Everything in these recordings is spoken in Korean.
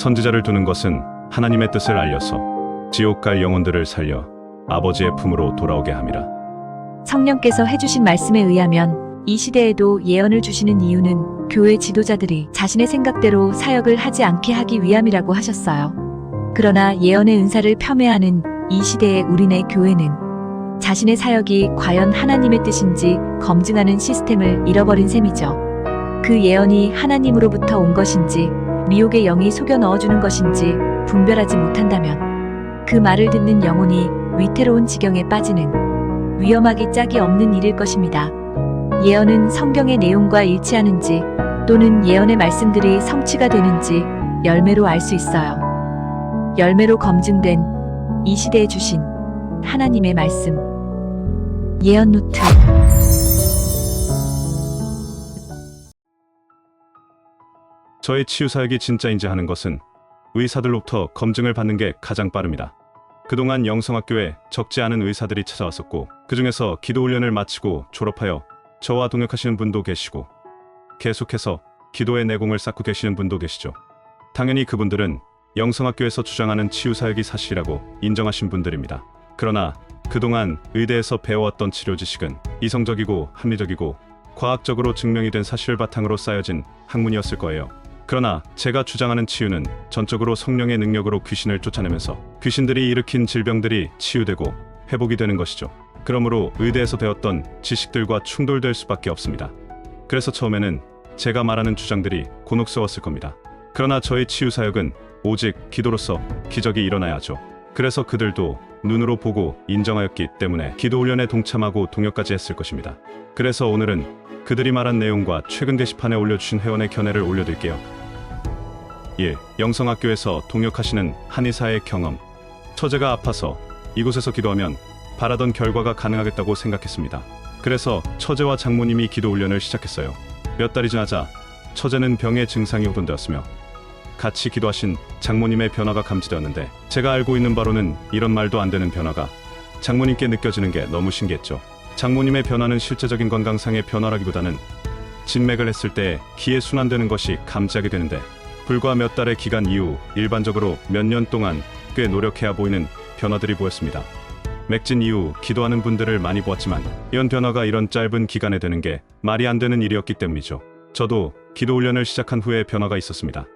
선지자를 두는 것은 하나님의 뜻을 알려서 지옥 갈 영혼들을 살려 아버지의 품으로 돌아오게 함이라. 성령께서 해주신 말씀에 의하면 이 시대에도 예언을 주시는 이유는 교회 지도자들이 자신의 생각대로 사역을 하지 않게 하기 위함이라고 하셨어요. 그러나 예언의 은사를 폄훼하는 이 시대의 우리네 교회는 자신의 사역이 과연 하나님의 뜻인지 검증하는 시스템을 잃어버린 셈이죠. 그 예언이 하나님으로부터 온 것인지 미혹의 영이 속여 넣어주는 것인지 분별하지 못한다면 그 말을 듣는 영혼이 위태로운 지경에 빠지는 위험하기 짝이 없는 일일 것입니다. 예언은 성경의 내용과 일치하는지 또는 예언의 말씀들이 성취가 되는지 열매로 알 수 있어요. 열매로 검증된 이 시대에 주신 하나님의 말씀. 예언 노트. 저의 치유 사역이 진짜인지 하는 것은 의사들로부터 검증을 받는 게 가장 빠릅니다. 그동안 영성학교에 적지 않은 의사들이 찾아왔었고, 그 중에서 기도훈련을 마치고 졸업하여 저와 동역하시는 분도 계시고, 계속해서 기도의 내공을 쌓고 계시는 분도 계시죠. 당연히 그분들은 영성학교에서 주장하는 치유 사역이 사실이라고 인정하신 분들입니다. 그러나 그동안 의대에서 배워왔던 치료 지식은 이성적이고 합리적이고 과학적으로 증명이 된 사실을 바탕으로 쌓여진 학문이었을 거예요. 그러나 제가 주장하는 치유는 전적으로 성령의 능력으로 귀신을 쫓아내면서 귀신들이 일으킨 질병들이 치유되고 회복이 되는 것이죠. 그러므로 의대에서 배웠던 지식들과 충돌될 수밖에 없습니다. 그래서 처음에는 제가 말하는 주장들이 곤혹스러웠을 겁니다. 그러나 저의 치유 사역은 오직 기도로서 기적이 일어나야죠. 그래서 그들도 눈으로 보고 인정하였기 때문에 기도훈련에 동참하고 동역까지 했을 것입니다. 그래서 오늘은 그들이 말한 내용과 최근 게시판에 올려주신 회원의 견해를 올려드릴게요. 1. 영성학교에서 동역하시는 한의사의 경험. 처제가 아파서 이곳에서 기도하면 바라던 결과가 가능하겠다고 생각했습니다. 그래서 처제와 장모님이 기도훈련을 시작했어요. 몇 달이 지나자 처제는 병의 증상이 호전되었으며 같이 기도하신 장모님의 변화가 감지되었는데, 제가 알고 있는 바로는 이런 말도 안 되는 변화가 장모님께 느껴지는 게 너무 신기했죠. 장모님의 변화는 실제적인 건강상의 변화라기보다는 진맥을 했을 때 기에 순환되는 것이 감지하게 되는데, 불과 몇 달의 기간 이후 일반적으로 몇 년 동안 꽤 노력해야 보이는 변화들이 보였습니다. 맥진 이후 기도하는 분들을 많이 보았지만 이런 변화가 이런 짧은 기간에 되는 게 말이 안 되는 일이었기 때문이죠. 저도 기도훈련을 시작한 후에 변화가 있었습니다.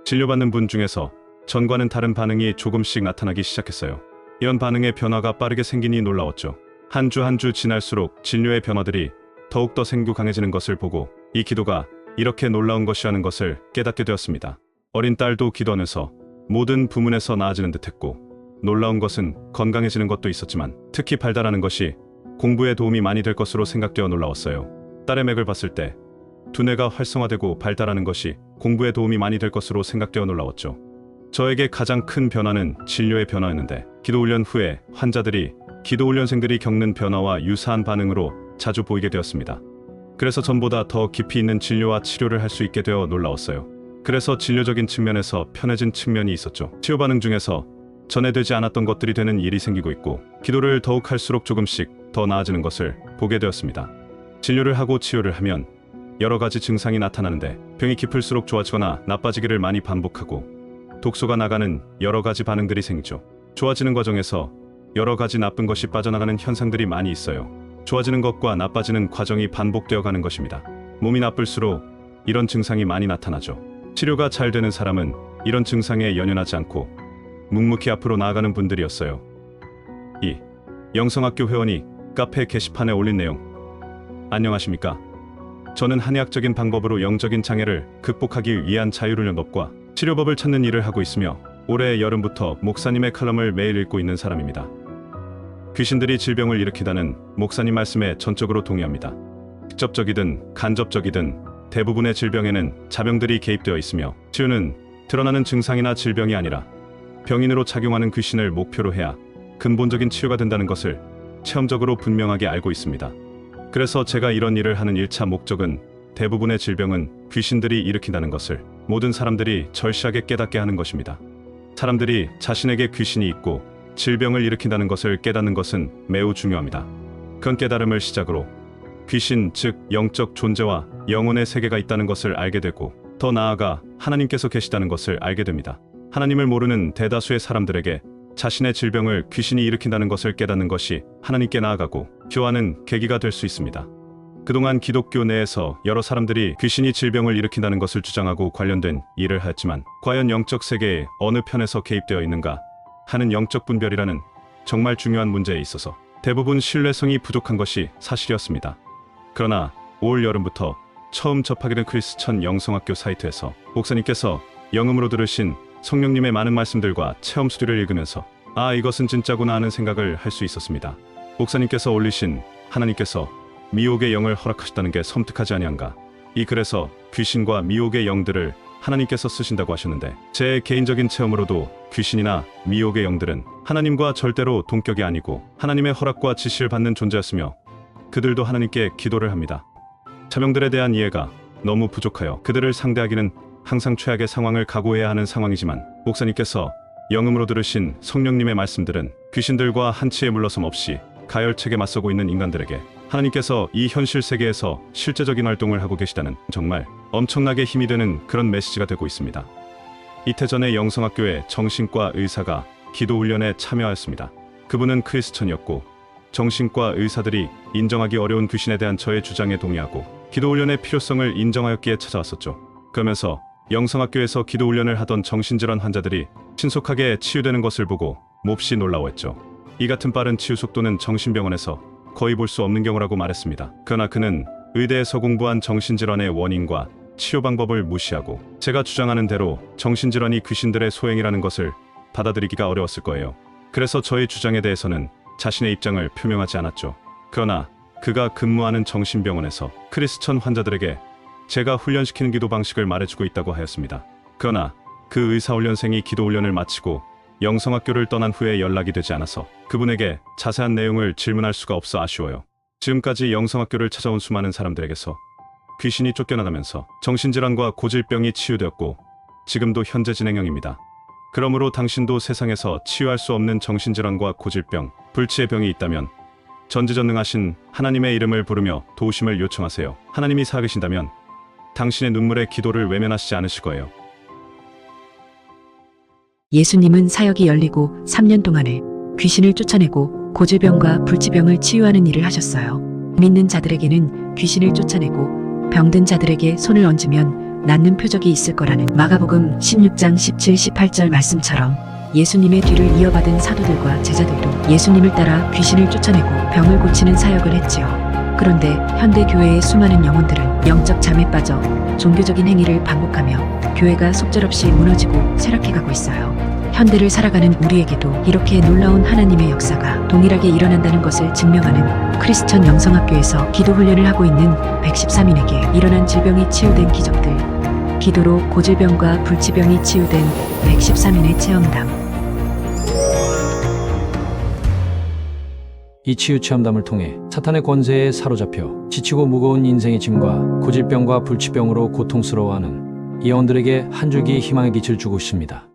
진료받는 분 중에서 전과는 다른 반응이 조금씩 나타나기 시작했어요. 이런 반응의 변화가 빠르게 생기니 놀라웠죠. 한 주 한 주 지날수록 진료의 변화들이 더욱더 생구 강해지는 것을 보고 이 기도가 이렇게 놀라운 것이라는 것을 깨닫게 되었습니다. 어린 딸도 기도하면서 모든 부문에서 나아지는 듯했고, 놀라운 것은 건강해지는 것도 있었지만 특히 발달하는 것이 공부에 도움이 많이 될 것으로 생각되어 놀라웠어요. 딸의 맥을 봤을 때 두뇌가 활성화되고 발달하는 것이 공부에 도움이 많이 될 것으로 생각되어 놀라웠죠. 저에게 가장 큰 변화는 진료의 변화였는데, 기도훈련 후에 환자들이 기도훈련생들이 겪는 변화와 유사한 반응으로 자주 보이게 되었습니다. 그래서 전보다 더 깊이 있는 진료와 치료를 할 수 있게 되어 놀라웠어요. 그래서 진료적인 측면에서 편해진 측면이 있었죠. 치유 반응 중에서 전에 되지 않았던 것들이 되는 일이 생기고 있고, 기도를 더욱 할수록 조금씩 더 나아지는 것을 보게 되었습니다. 진료를 하고 치유를 하면 여러 가지 증상이 나타나는데, 병이 깊을수록 좋아지거나 나빠지기를 많이 반복하고 독소가 나가는 여러 가지 반응들이 생기죠. 좋아지는 과정에서 여러 가지 나쁜 것이 빠져나가는 현상들이 많이 있어요. 좋아지는 것과 나빠지는 과정이 반복되어 가는 것입니다. 몸이 나쁠수록 이런 증상이 많이 나타나죠. 치료가 잘 되는 사람은 이런 증상에 연연하지 않고 묵묵히 앞으로 나아가는 분들이었어요. 2. 영성학교 회원이 카페 게시판에 올린 내용. 안녕하십니까? 저는 한의학적인 방법으로 영적인 장애를 극복하기 위한 자유훈련법과 치료법을 찾는 일을 하고 있으며, 올해 여름부터 목사님의 칼럼을 매일 읽고 있는 사람입니다. 귀신들이 질병을 일으키다는 목사님 말씀에 전적으로 동의합니다. 직접적이든 간접적이든 대부분의 질병에는 자병들이 개입되어 있으며, 치유는 드러나는 증상이나 질병이 아니라 병인으로 작용하는 귀신을 목표로 해야 근본적인 치유가 된다는 것을 체험적으로 분명하게 알고 있습니다. 그래서 제가 이런 일을 하는 1차 목적은 대부분의 질병은 귀신들이 일으킨다는 것을 모든 사람들이 절실하게 깨닫게 하는 것입니다. 사람들이 자신에게 귀신이 있고 질병을 일으킨다는 것을 깨닫는 것은 매우 중요합니다. 그런 깨달음을 시작으로 귀신, 즉 영적 존재와 영혼의 세계가 있다는 것을 알게 되고, 더 나아가 하나님께서 계시다는 것을 알게 됩니다. 하나님을 모르는 대다수의 사람들에게 자신의 질병을 귀신이 일으킨다는 것을 깨닫는 것이 하나님께 나아가고 교화하는 계기가 될 수 있습니다. 그동안 기독교 내에서 여러 사람들이 귀신이 질병을 일으킨다는 것을 주장하고 관련된 일을 하였지만 과연 영적 세계의 어느 편에서 개입되어 있는가 하는 영적 분별이라는 정말 중요한 문제에 있어서 대부분 신뢰성이 부족한 것이 사실이었습니다. 그러나 올 여름부터 처음 접하게 된 크리스천 영성학교 사이트에서 목사님께서 영음으로 들으신 성령님의 많은 말씀들과 체험 수리를 읽으면서 이것은 진짜구나 하는 생각을 할 수 있었습니다. 목사님께서 올리신 하나님께서 미혹의 영을 허락하셨다는 게 섬뜩하지 아니한가. 이 글에서 귀신과 미혹의 영들을 하나님께서 쓰신다고 하셨는데 제 개인적인 체험으로도 귀신이나 미혹의 영들은 하나님과 절대로 동격이 아니고 하나님의 허락과 지시를 받는 존재였으며 그들도 하나님께 기도를 합니다. 자명들에 대한 이해가 너무 부족하여 그들을 상대하기는 항상 최악의 상황을 각오해야 하는 상황이지만 목사님께서 영음으로 들으신 성령님의 말씀들은 귀신들과 한치의 물러섬 없이 가열책에 맞서고 있는 인간들에게 하나님께서 이 현실 세계에서 실제적인 활동을 하고 계시다는 정말 엄청나게 힘이 되는 그런 메시지가 되고 있습니다. 이태 전에 영성학교의 정신과 의사가 기도훈련에 참여하였습니다. 그분은 크리스천이었고 정신과 의사들이 인정하기 어려운 귀신에 대한 저의 주장에 동의하고 기도훈련의 필요성을 인정하였기에 찾아왔었죠. 그러면서 영성학교에서 기도훈련을 하던 정신질환 환자들이 신속하게 치유되는 것을 보고 몹시 놀라워했죠. 이 같은 빠른 치유 속도는 정신병원에서 거의 볼 수 없는 경우라고 말했습니다. 그러나 그는 의대에서 공부한 정신질환의 원인과 치료 방법을 무시하고 제가 주장하는 대로 정신질환이 귀신들의 소행이라는 것을 받아들이기가 어려웠을 거예요. 그래서 저의 주장에 대해서는 자신의 입장을 표명하지 않았죠. 그러나 그가 근무하는 정신병원에서 크리스천 환자들에게 제가 훈련시키는 기도 방식을 말해주고 있다고 하였습니다. 그러나 그 의사훈련생이 기도훈련을 마치고 영성학교를 떠난 후에 연락이 되지 않아서 그분에게 자세한 내용을 질문할 수가 없어 아쉬워요. 지금까지 영성학교를 찾아온 수많은 사람들에게서 귀신이 쫓겨나가면서 정신질환과 고질병이 치유되었고 지금도 현재 진행형입니다. 그러므로 당신도 세상에서 치유할 수 없는 정신질환과 고질병, 불치의 병이 있다면 전지전능하신 하나님의 이름을 부르며 도우심을 요청하세요. 하나님이 살아계신다면 당신의 눈물의 기도를 외면하시지 않으실 거예요. 예수님은 사역이 열리고 3년 동안에 귀신을 쫓아내고 고질병과 불치병을 치유하는 일을 하셨어요. 믿는 자들에게는 귀신을 쫓아내고 병든 자들에게 손을 얹으면 낫는 표적이 있을 거라는 마가복음 16장 17, 18절 말씀처럼 예수님의 뒤를 이어받은 사도들과 제자들도 예수님을 따라 귀신을 쫓아내고 병을 고치는 사역을 했지요. 그런데 현대 교회의 수많은 영혼들은 영적 잠에 빠져 종교적인 행위를 반복하며 교회가 속절없이 무너지고 쇠락해가고 있어요. 현대를 살아가는 우리에게도 이렇게 놀라운 하나님의 역사가 동일하게 일어난다는 것을 증명하는 크리스천 영성학교에서 기도훈련을 하고 있는 113인에게 일어난 질병이 치유된 기적들, 기도로 고질병과 불치병이 치유된 113인의 체험담. 이 치유 체험담을 통해 사탄의 권세에 사로잡혀 지치고 무거운 인생의 짐과 고질병과 불치병으로 고통스러워하는 이 영혼들에게 한 줄기 희망의 빛을 주고 싶습니다.